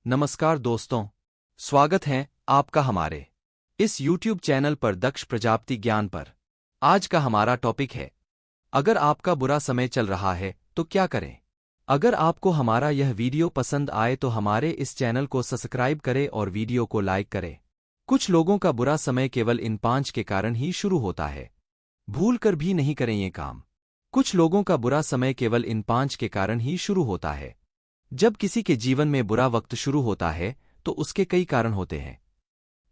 नमस्कार दोस्तों, स्वागत है आपका हमारे इस YouTube चैनल पर दक्ष प्रजापति ज्ञान पर। आज का हमारा टॉपिक है, अगर आपका बुरा समय चल रहा है तो क्या करें। अगर आपको हमारा यह वीडियो पसंद आए तो हमारे इस चैनल को सब्सक्राइब करें और वीडियो को लाइक करें। कुछ लोगों का बुरा समय केवल इन 5 के कारण ही शुरू होता है। भूल कर भी नहीं करें ये काम। कुछ लोगों का बुरा समय केवल इन 5 के कारण ही शुरू होता है। जब किसी के जीवन में बुरा वक्त शुरू होता है तो उसके कई कारण होते हैं।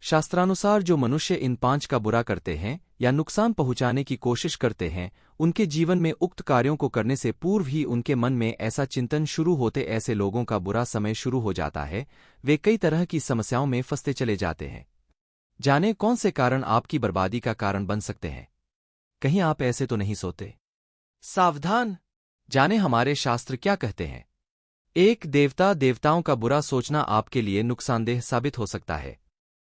शास्त्रानुसार जो मनुष्य इन 5 का बुरा करते हैं या नुकसान पहुंचाने की कोशिश करते हैं, उनके जीवन में उक्त कार्यों को करने से पूर्व ही उनके मन में ऐसा चिंतन शुरू होते ऐसे लोगों का बुरा समय शुरू हो जाता है। वे कई तरह की समस्याओं में फंसते चले जाते हैं। जाने कौन से कारण आपकी बर्बादी का कारण बन सकते हैं। कहीं आप ऐसे तो नहीं सोते। सावधान, जाने हमारे शास्त्र क्या कहते हैं। एक देवताओं का बुरा सोचना आपके लिए नुकसानदेह साबित हो सकता है।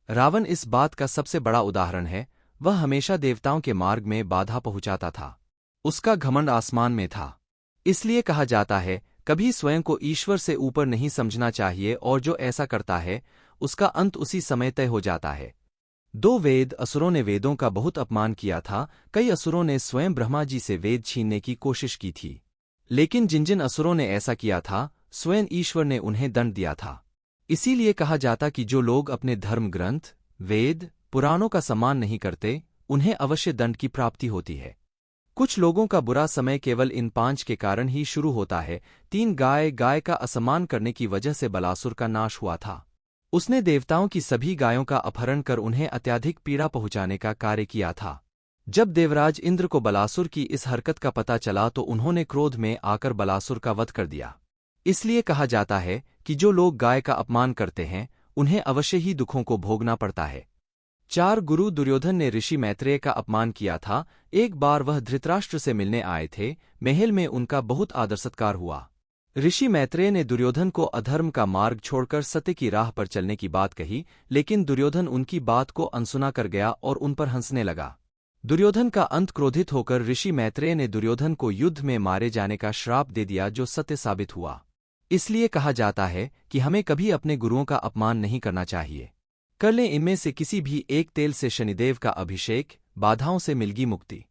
रावण इस बात का सबसे बड़ा उदाहरण है। वह हमेशा देवताओं के मार्ग में बाधा पहुंचाता था। उसका घमंड आसमान में था। इसलिए कहा जाता है, कभी स्वयं को ईश्वर से ऊपर नहीं समझना चाहिए, और जो ऐसा करता है उसका अंत उसी समय तय हो जाता है। 2 असुरों ने वेदों का बहुत अपमान किया था। कई असुरों ने स्वयं ब्रह्मा जी से वेद छीनने की कोशिश की थी, लेकिन जिन असुरों ने ऐसा किया था स्वयं ईश्वर ने उन्हें दंड दिया था। इसीलिए कहा जाता कि जो लोग अपने धर्म ग्रंथ, वेद, पुराणों का सम्मान नहीं करते, उन्हें अवश्य दंड की प्राप्ति होती है। कुछ लोगों का बुरा समय केवल इन 5 के कारण ही शुरू होता है। 3 गाय का असम्मान करने की वजह से बलासुर का नाश हुआ था। उसने देवताओं की सभी गायों का अपहरण कर उन्हें अत्यधिक पीड़ा पहुंचाने का कार्य किया था। जब देवराज इंद्र को बलासुर की इस हरकत का पता चला तो उन्होंने क्रोध में आकर बलासुर का वध कर दिया। इसलिए कहा जाता है कि जो लोग गाय का अपमान करते हैं उन्हें अवश्य ही दुखों को भोगना पड़ता है। 4 गुरु दुर्योधन ने ऋषि मैत्रेय का अपमान किया था। एक बार वह धृतराष्ट्र से मिलने आए थे। महल में उनका बहुत आदर सत्कार हुआ। ऋषि मैत्रेय ने दुर्योधन को अधर्म का मार्ग छोड़कर सत्य की राह पर चलने की बात कही, लेकिन दुर्योधन उनकी बात को अनसुना कर गया और उन पर हंसने लगा। दुर्योधन का अंत क्रोधित होकर ऋषि मैत्रेय ने दुर्योधन को युद्ध में मारे जाने का श्राप दे दिया, जो सत्य साबित हुआ। इसलिए कहा जाता है कि हमें कभी अपने गुरुओं का अपमान नहीं करना चाहिए। कर लें इनमें से किसी भी एक तेल से शनिदेव का अभिषेक, बाधाओं से मिलगी मुक्ति।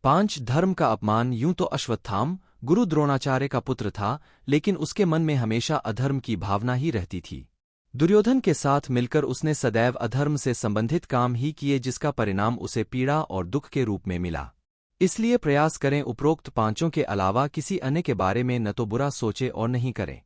5 धर्म का अपमान। यूं तो अश्वत्थाम गुरु द्रोणाचार्य का पुत्र था, लेकिन उसके मन में हमेशा अधर्म की भावना ही रहती थी। दुर्योधन के साथ मिलकर उसने सदैव अधर्म से संबंधित काम ही किए, जिसका परिणाम उसे पीड़ा और दुख के रूप में मिला। इसलिए प्रयास करें उपरोक्त 5 के अलावा किसी अन्य के बारे में न तो बुरा सोचे और नहीं करें।